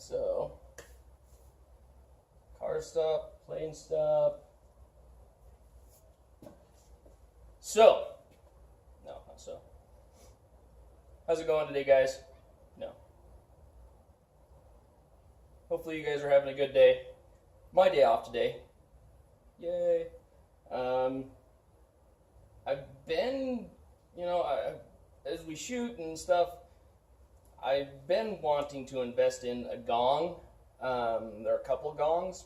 so car stop, plane stop. So, no, not so. How's it going today, guys? No. Hopefully you guys are having a good day. My day off today. Yay. I've been, as we shoot and stuff, I've been wanting to invest in a gong. There are a couple of gongs,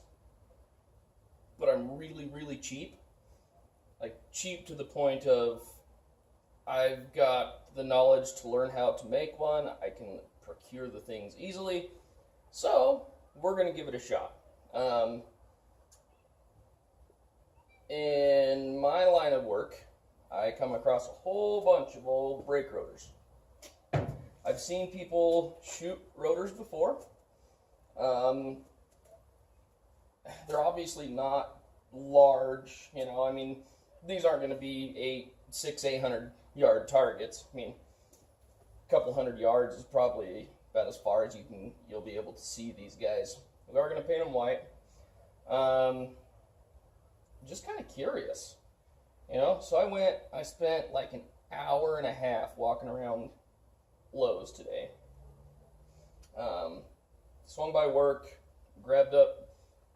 but I'm really, really cheap. Like, cheap to the point of I've got the knowledge to learn how to make one. I can procure the things easily. So, we're going to give it a shot. In my line of work, I come across a whole bunch of old brake rotors. I've seen people shoot rotors before. They're obviously not large, these aren't going to be 800 yard targets. A couple hundred yards is probably about as far as you'll be able to see these guys. We are going to paint them white. Just kind of curious, so I spent like an hour and a half walking around Lowe's today. Swung by work, grabbed up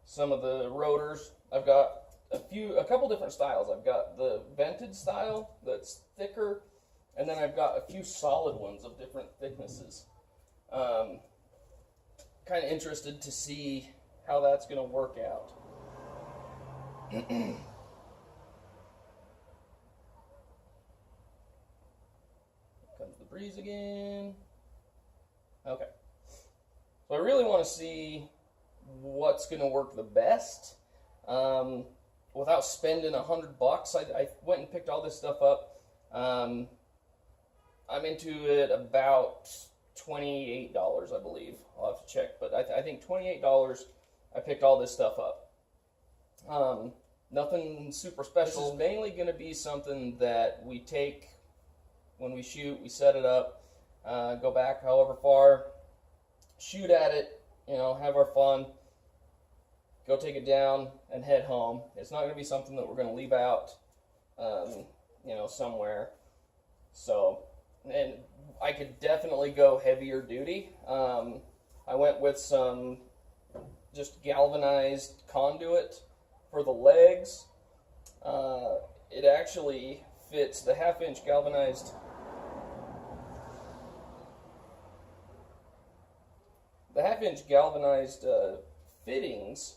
some of the rotors. I've got a couple different styles. I've got the vented style that's thicker, and then I've got a few solid ones of different thicknesses. Kind of interested to see how that's going to work out. Comes the breeze again. Okay. So I really want to see what's going to work the best. Without spending $100, I went and picked all this stuff up. I'm into it about $28, I believe. I'll have to check, but I think $28. I picked all this stuff up. Nothing super special. This is mainly going to be something that we take when we shoot. We set it up, go back however far, shoot at it, have our fun, go take it down, and head home. It's not going to be something that we're going to leave out, somewhere. So, and I could definitely go heavier duty. I went with some just galvanized conduit for the legs. It actually fits the half-inch galvanized. The half-inch galvanized fittings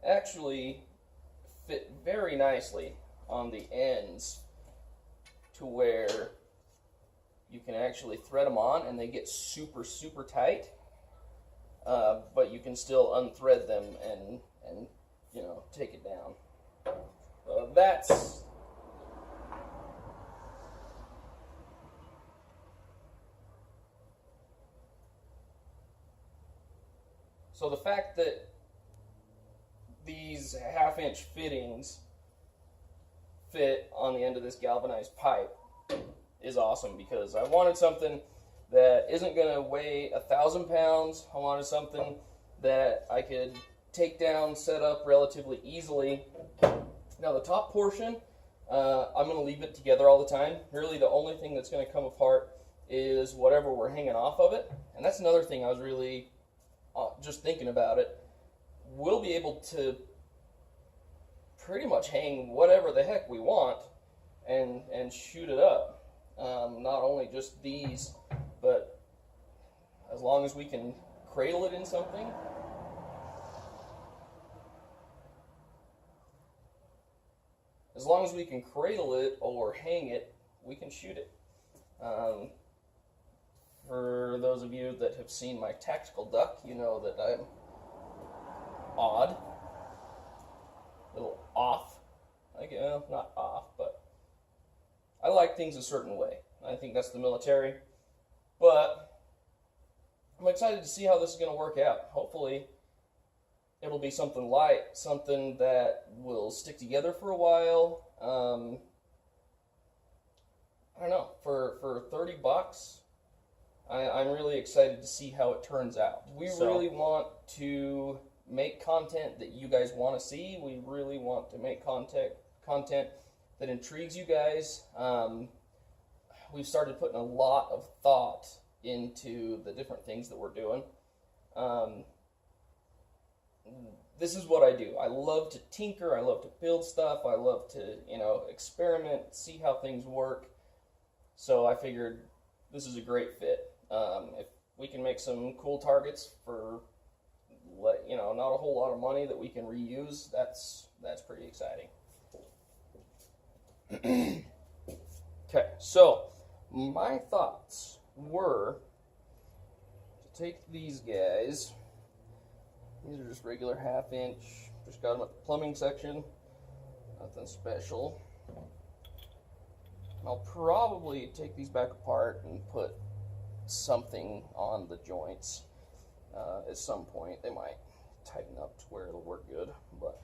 actually fit very nicely on the ends to where you can actually thread them on and they get super, super tight. But you can still unthread them and take it down. That's so the fact that these half-inch fittings fit on the end of this galvanized pipe is awesome, because I wanted something that isn't going to weigh 1,000 pounds. I wanted something that I could take down, set up relatively easily. Now the top portion, I'm going to leave it together all the time. Really the only thing that's going to come apart is whatever we're hanging off of it. And that's another thing I was really just thinking about it. We'll be able to pretty much hang whatever the heck we want and shoot it up. Not only just these, but as long as we can cradle it in something. As long as we can cradle it or hang it, we can shoot it. For those of you that have seen my tactical duck, you know that I'm odd, a little off. Not off, but I like things a certain way. I think that's the military. But I'm excited to see how this is going to work out. Hopefully, it'll be something light, something that will stick together for a while. I don't know, for $30, I'm really excited to see how it turns out. We really want to make content that you guys want to see. We really want to make content that intrigues you guys. We've started putting a lot of thought into the different things that we're doing. This is what I do. I love to tinker. I love to build stuff. I love to, experiment, see how things work. So I figured this is a great fit. If we can make some cool targets for, not a whole lot of money that we can reuse, that's pretty exciting. Okay, so my thoughts were to take these guys. These are just regular 1/2 inch. Just got them at the plumbing section. Nothing special. I'll probably take these back apart and put something on the joints at some point. They might tighten up to where it'll work good, but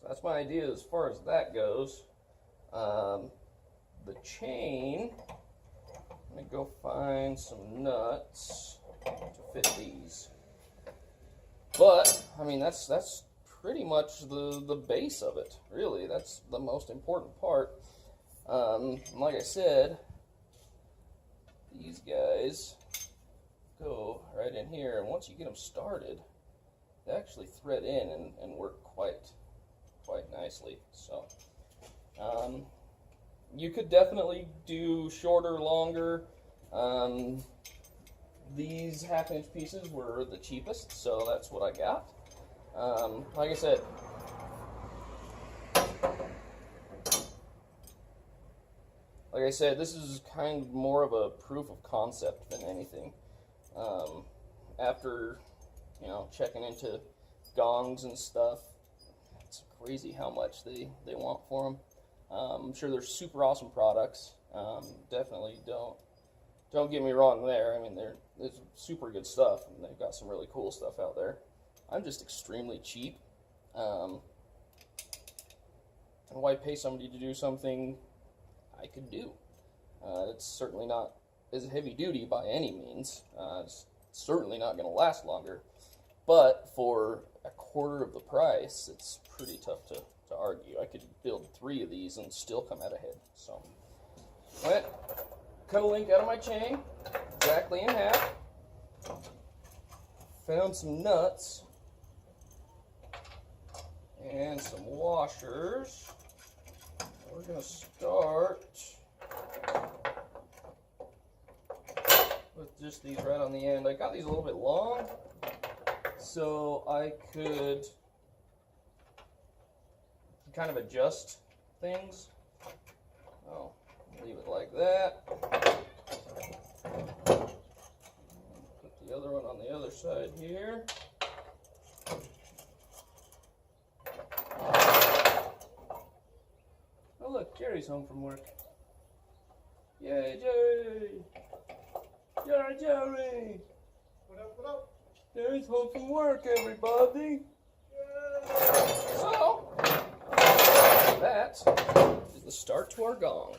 that's my idea as far as that goes. The chain, I'm going to go find some nuts to fit these. But, I mean, that's pretty much the base of it, really. That's the most important part. Like I said, these guys go right in here, and once you get them started, they actually thread in and work quite nicely. So you could definitely do shorter, longer. These 1/2 inch pieces were the cheapest, so that's what I got. Like I said, this is kind of more of a proof of concept than anything. After checking into gongs and stuff, it's crazy how much they want for them. I'm sure they're super awesome products. Definitely don't get me wrong there. I mean, it's super good stuff, and they've got some really cool stuff out there. I'm just extremely cheap. And why pay somebody to do something I could do? It's certainly not as heavy duty by any means. It's certainly not going to last longer. But for 1/4 of the price, it's pretty tough to argue. I could build 3 of these and still come out ahead. So, cut a link out of my chain, exactly in 1/2. Found some nuts and some washers. We're going to start with just these right on the end. I got these a little bit long, so I could kind of adjust things. Oh, leave it like that. Put the other one on the other side here. Oh look, Jerry's home from work. Yay, Jerry! Yay, Jerry! What up, what up? Jerry's home from work, everybody! Yay. So, that is the start to our gong.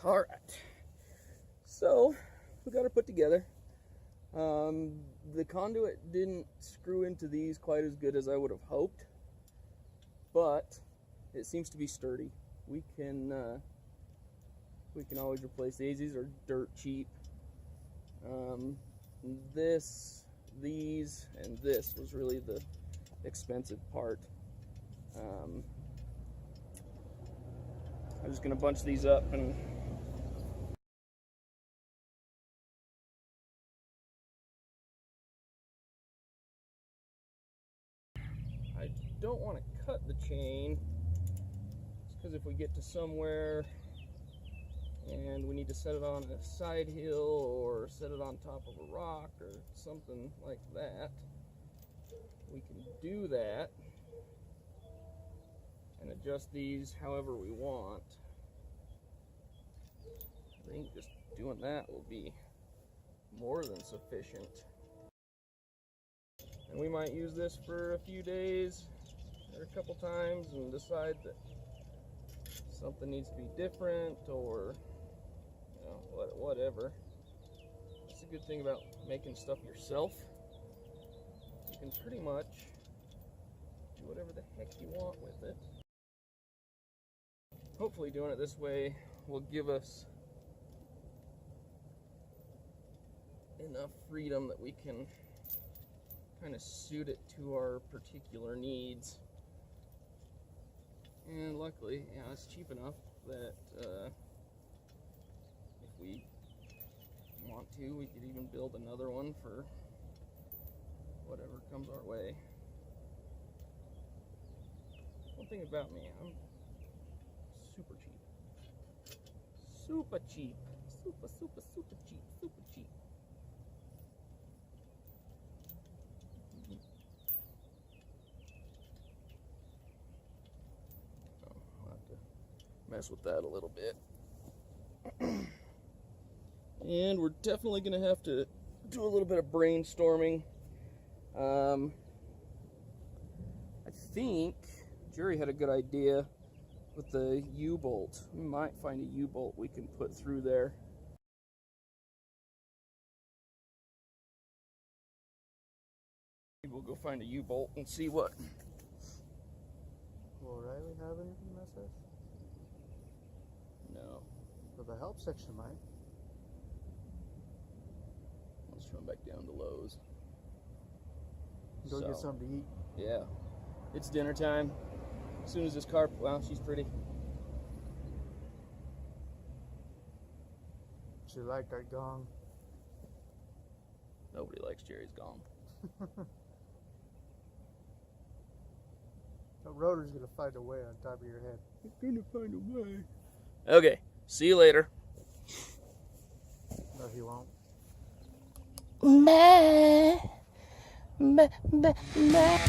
All right, so we got her put together. The conduit didn't screw into these quite as good as I would have hoped, but it seems to be sturdy. We can always replace these. These are dirt cheap. These, and this was really the expensive part. I'm just gonna bunch these up and I don't want to cut the chain, because if we get to somewhere and we need to set it on a side hill or set it on top of a rock or something like that, we can do that and adjust these however we want. I think just doing that will be more than sufficient. And we might use this for a few days or a couple times and decide that something needs to be different, or you know, whatever. That's a good thing about making stuff yourself. You can pretty much do whatever the heck you want with it. Hopefully doing it this way will give us enough freedom that we can kind of suit it to our particular needs. And luckily, yeah, it's cheap enough that if we want to, we could even build another one for whatever comes our way. One thing about me, I'm super cheap. Super cheap. Super cheap. Super cheap. Mess with that a little bit. And we're definitely going to have to do a little bit of brainstorming. I think Jerry had a good idea with the U-bolt. We might find a U-bolt we can put through there. Maybe we'll go find a U-bolt and see what. Will Riley have anything that says? No. But the help section might. Let's run back down to Lowe's. Go get something to eat. Yeah. It's dinner time. As soon as this car, wow, she's pretty. She liked that gong. Nobody likes Jerry's gong. The rotor's gonna find a way on top of your head. It's gonna find a way. Okay, see you later. No, he won't. Bye. Bye. Bye.